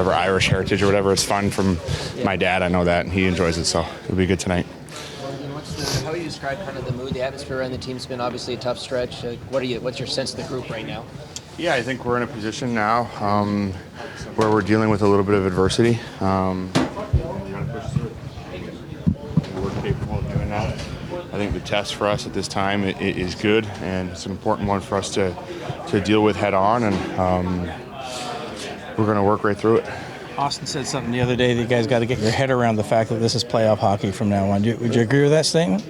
whatever Irish heritage or whatever. It's fun from my dad. I know that, and he enjoys it, so it'll be good tonight. How would you describe kind of the mood, the atmosphere around the team's been obviously a tough stretch. What's your sense of the group right now? Yeah, I think we're in a position now where we're dealing with a little bit of adversity. Trying to push through it. We're capable of doing that. I think the test for us at this time is good, and it's an important one for us to deal with head on, and we're going to work right through it. Austin said something the other day that you guys got to get your head around the fact that this is playoff hockey from now on. Would you agree with that statement?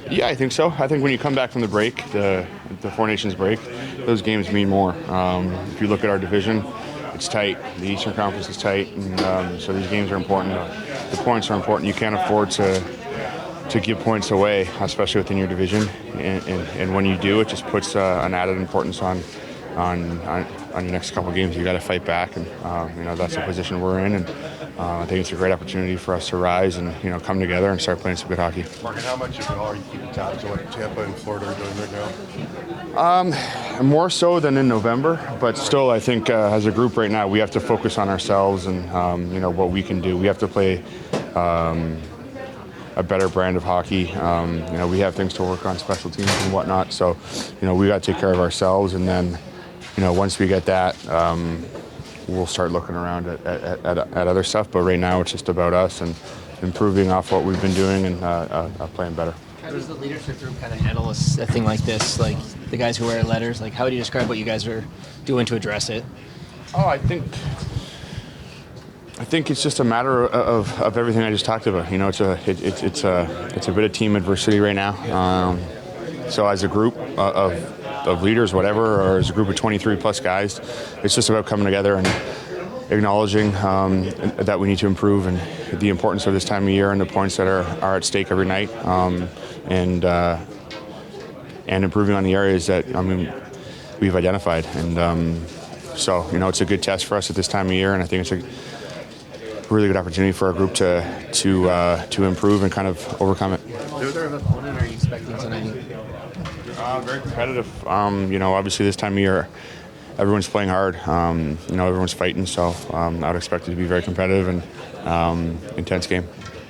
Yeah, I think so. I think when you come back from the break, the Four Nations break, those games mean more. If you look at our division, it's tight. The Eastern Conference is tight, and so these games are important. The points are important. You can't afford to give points away, especially within your division. And when you do, it just puts an added importance on your next couple of games. You got to fight back, and that's the position we're in. And I think it's a great opportunity for us to rise and come together and start playing some good hockey. Mark, how much of it are you keeping tabs on what Tampa and Florida are doing right now? More so than in November, but still, I think as a group right now, we have to focus on ourselves and what we can do. We have to play a better brand of hockey. We have things to work on, special teams and whatnot. So, we got to take care of ourselves, and then, once we get that, we'll start looking around at other stuff. But right now, it's just about us and improving off what we've been doing and playing better. How does the leadership group kind of handle a thing like this? Like the guys who wear letters. Like, how would you describe what you guys are doing to address it? Oh, I think it's just a matter of everything I just talked about. It's a bit of team adversity right now. So as a group of leaders, whatever, or as a group of 23 plus guys, it's just about coming together and acknowledging that we need to improve and the importance of this time of year and the points that are at stake every night, and improving on the areas that we've identified. And so it's a good test for us at this time of year, and I think it's a really good opportunity for our group to improve and kind of overcome it. What other opponent are you expecting tonight? Very competitive. Obviously this time of year, everyone's playing hard. Everyone's fighting, so I would expect it to be very competitive and intense game.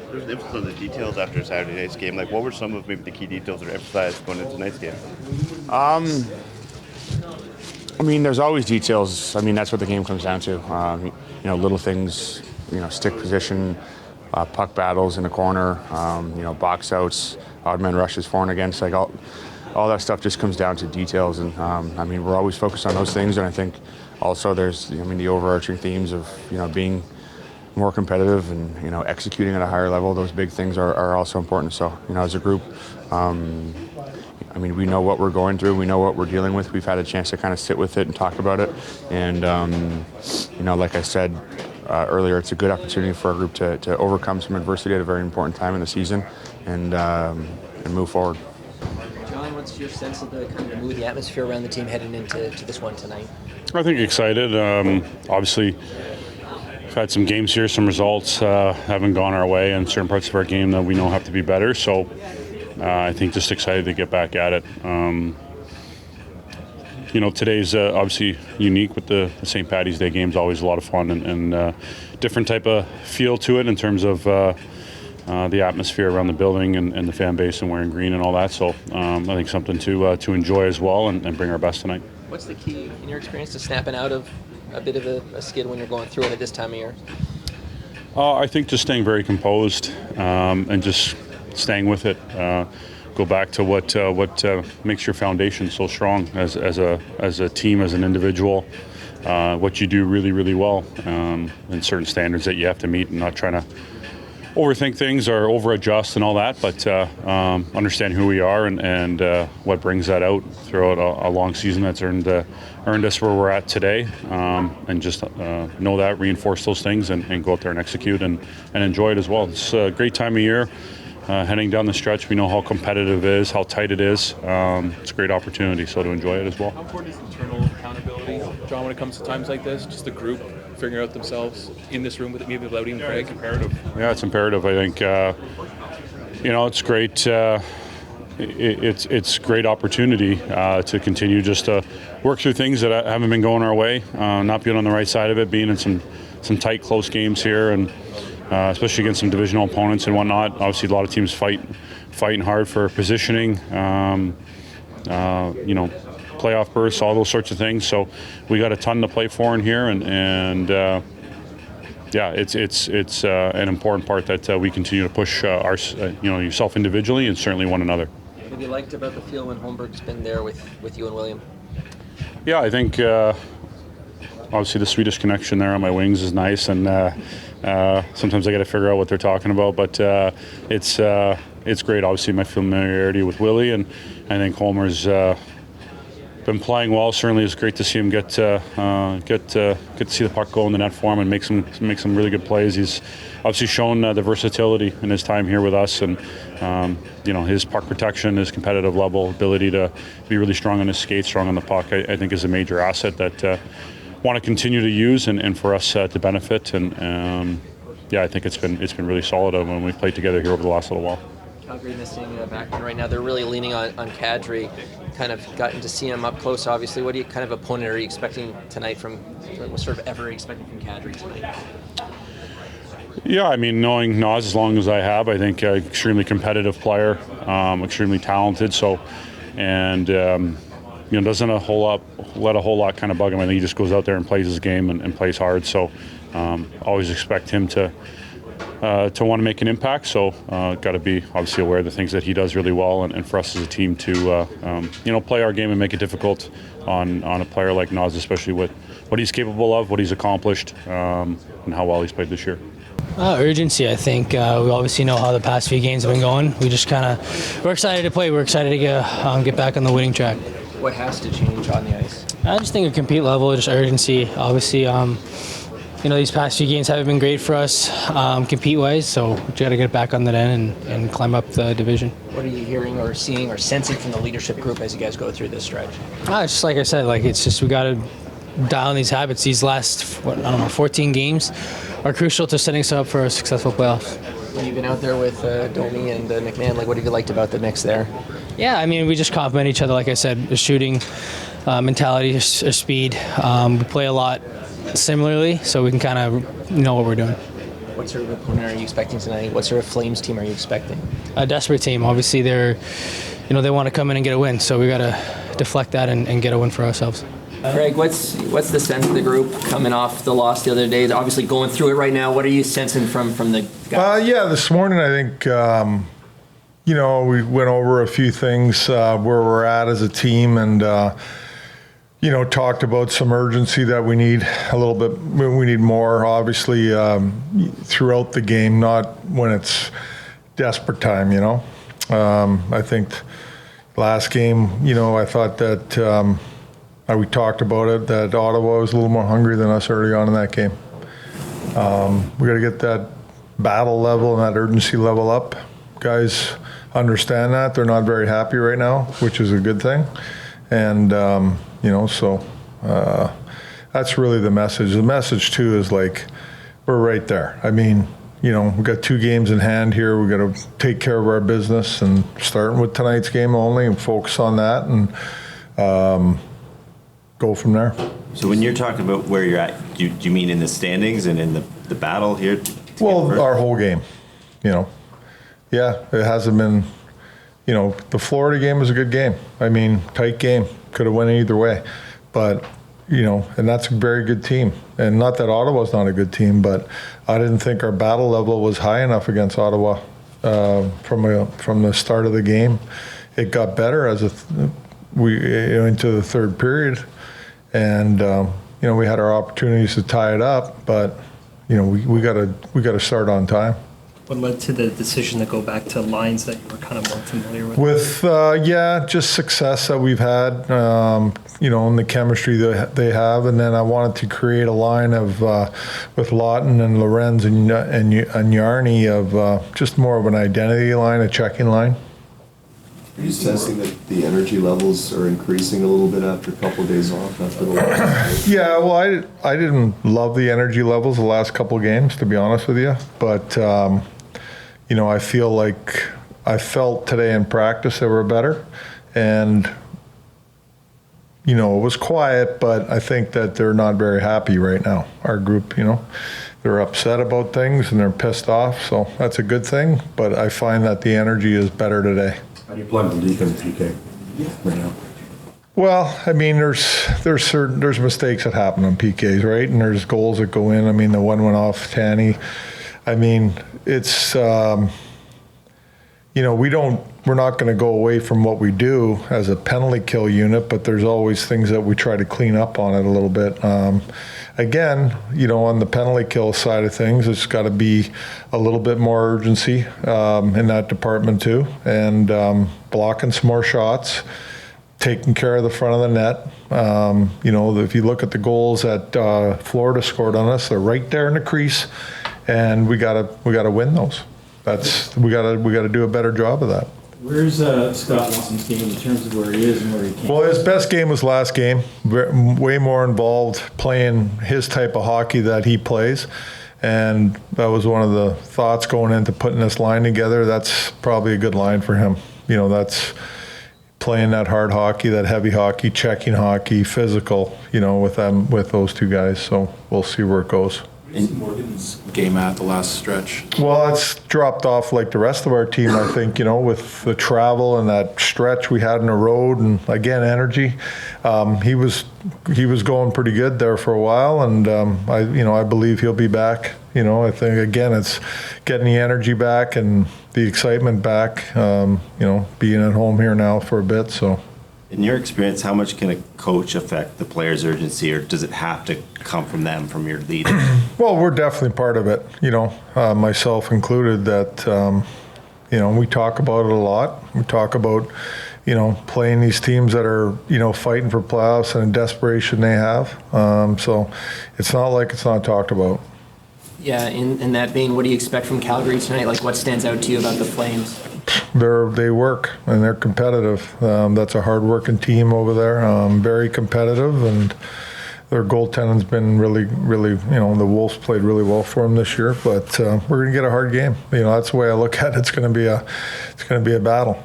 There's an emphasis on the details after Saturday night's game. Like, what were some of maybe the key details that are emphasized going into tonight's game? There's always details. That's what the game comes down to. Little things. Stick position, puck battles in the corner. Box outs, odd man rushes for and against. Like all that stuff just comes down to details, and we're always focused on those things. And I think also there's the overarching themes of being more competitive and executing at a higher level. Those big things are also important. So as a group, we know what we're going through. We know what we're dealing with. We've had a chance to kind of sit with it and talk about it. And like I said earlier, it's a good opportunity for our group to overcome some adversity at a very important time in the season and move forward. John, what's your sense of the kind of mood, the atmosphere around the team heading into this one tonight? I think excited. Obviously, we've had some games here, some results haven't gone our way in certain parts of our game that we know have to be better. So I think just excited to get back at it. Today's obviously unique with the St. Paddy's Day game's always a lot of fun and different type of feel to it in terms of the atmosphere around the building and the fan base and wearing green and all that. So I think something to enjoy as well and bring our best tonight. What's the key, in your experience, to snapping out of a bit of a skid when you're going through it at this time of year? I think just staying very composed and just staying with it. Go back to what makes your foundation so strong as a team, as an individual. What you do really, really well, and certain standards that you have to meet, and not trying to overthink things or over-adjust and all that, but understand who we are and what brings that out throughout a long season that's earned us where we're at today, and just know that, reinforce those things, and go out there and execute and enjoy it as well. It's a great time of year. Heading down the stretch, we know how competitive it is, how tight it is. It's a great opportunity, so to enjoy it as well. How important is internal accountability, John, when it comes to times like this? Just the group figuring out themselves in this room, maybe without even Craig? It's imperative. Yeah, it's imperative. I think, it's great. It's great opportunity to continue just to work through things that haven't been going our way, not being on the right side of it, being in some some tight, close games here, and especially against some divisional opponents and whatnot. Obviously, a lot of teams fighting hard for positioning. Playoff berths, all those sorts of things. So we got a ton to play for in here, and it's an important part that we continue to push yourself individually and certainly one another. What have you liked about the field when Holmberg's been there with you and William? Yeah, I think obviously the Swedish connection there on my wings is nice, and sometimes I got to figure out what they're talking about, but it's great. Obviously, my familiarity with Willie, and I think Homer's been playing well. Certainly, it's great to see him get to see the puck go in the net for him and make some really good plays. He's obviously shown the versatility in his time here with us, and his puck protection, his competitive level, ability to be really strong on his skates, strong on the puck. I think is a major asset that want to continue to use and for us to benefit. And I think it's been really solid when we've played together here over the last little while. Calgary missing a backman right now. They're really leaning on Kadri. Kind of gotten to see him up close, obviously. What kind of opponent are you expecting tonight what sort of ever expecting from Kadri tonight? Yeah, I mean, knowing Naz as long as I have, I think extremely competitive player, extremely talented. So, and doesn't let a whole lot kind of bug him. I think he just goes out there and plays his game and plays hard. So, always expect him to want to make an impact. So, got to be obviously aware of the things that he does really well, and for us as a team to play our game and make it difficult on a player like Naz, especially with what he's capable of, what he's accomplished, and how well he's played this year. Urgency, I think. We obviously know how the past few games have been going. We're excited to play. We're excited to get back on the winning track. What has to change on the ice? I just think a compete level, just urgency. Obviously, these past few games haven't been great for us compete-wise, so we got to get back on that end and climb up the division. What are you hearing or seeing or sensing from the leadership group as you guys go through this stretch? It's just like I said, it's just we got to dial in these habits. These last 14 games are crucial to setting us up for a successful playoffs. When you've been out there with Domi and McMahon, what have you liked about the mix there? Yeah, I mean, we just complement each other. Like I said, the shooting mentality, speed. We play a lot similarly, so we can kind of know what we're doing. What sort of opponent are you expecting tonight? What sort of Flames team are you expecting? A desperate team. Obviously, they want to come in and get a win, so we got to deflect that and get a win for ourselves. Greg, what's the sense of the group coming off the loss the other day? They're obviously going through it right now. What are you sensing from the guys? This morning I think we went over a few things where we're at as a team, and talked about some urgency that we need a little bit. We need more, obviously, throughout the game, not when it's desperate time. I think last game, I thought that. We talked about it, that Ottawa was a little more hungry than us early on in that game. We got to get that battle level and that urgency level up. Guys understand that. They're not very happy right now, which is a good thing. And, that's really the message. The message, too, is we're right there. I mean, we've got 2 games in hand here. We've got to take care of our business, and starting with tonight's game only and focus on that. And, go from there. So when you're talking about where you're at, do you mean in the standings and in the battle here? Well, our whole game, Yeah, it hasn't been, the Florida game was a good game. I mean, tight game. Could have went either way. But, and that's a very good team. And not that Ottawa's not a good team, but I didn't think our battle level was high enough against Ottawa from the start of the game. It got better as into the third period. And we had our opportunities to tie it up, but we got to start on time. What led to the decision to go back to lines that you were kind of more familiar with? Just success that we've had, and the chemistry that they have, and then I wanted to create a line of with Lawton and Lorenz and Yarny of just more of an identity line, a checking line. Are you sensing that the energy levels are increasing a little bit after a couple of days off after the last? Yeah, well, I didn't love the energy levels the last couple of games, to be honest with you. But, I feel like I felt today in practice they were better. And, it was quiet, but I think that they're not very happy right now. Our group, they're upset about things and they're pissed off, so that's a good thing. But I find that the energy is better today. How do you plug the leak in the PK right now? Well, I mean, there's mistakes that happen on PKs, right? And there's goals that go in. I mean, the one went off Tanny. I mean, it's we're not going to go away from what we do as a penalty kill unit, but there's always things that we try to clean up on it a little bit. Again, on the penalty kill side of things, it's got to be a little bit more urgency in that department too, and blocking some more shots, taking care of the front of the net. If you look at the goals that Florida scored on us, they're right there in the crease, and we gotta win those. We gotta do a better job of that. Where's Scott Wilson's game in terms of where he is and where he came? Well, his best game was last game. Way more involved playing his type of hockey that he plays. And that was one of the thoughts going into putting this line together. That's probably a good line for him. That's playing that hard hockey, that heavy hockey, checking hockey, physical, with those two guys. So we'll see where it goes. Morgan's game at the last stretch? Well, it's dropped off like the rest of our team, I think, with the travel and that stretch we had in the road, and again, energy. He was going pretty good there for a while, and I believe he'll be back. I think again, it's getting the energy back and the excitement back. Being at home here now for a bit, so. In your experience, how much can a coach affect the player's urgency, or does it have to come from them, from your leader? Well, we're definitely part of it, myself included, that, we talk about it a lot. We talk about, playing these teams that are, fighting for playoffs and the desperation they have. So it's not like it's not talked about. Yeah, in that vein, what do you expect from Calgary tonight? Like, what stands out to you about the Flames? They work and they're competitive. That's a hard-working team over there. Very competitive, and their goaltending's been really, really. The Wolves played really well for them this year. But we're going to get a hard game. That's the way I look at it. It's going to be a battle.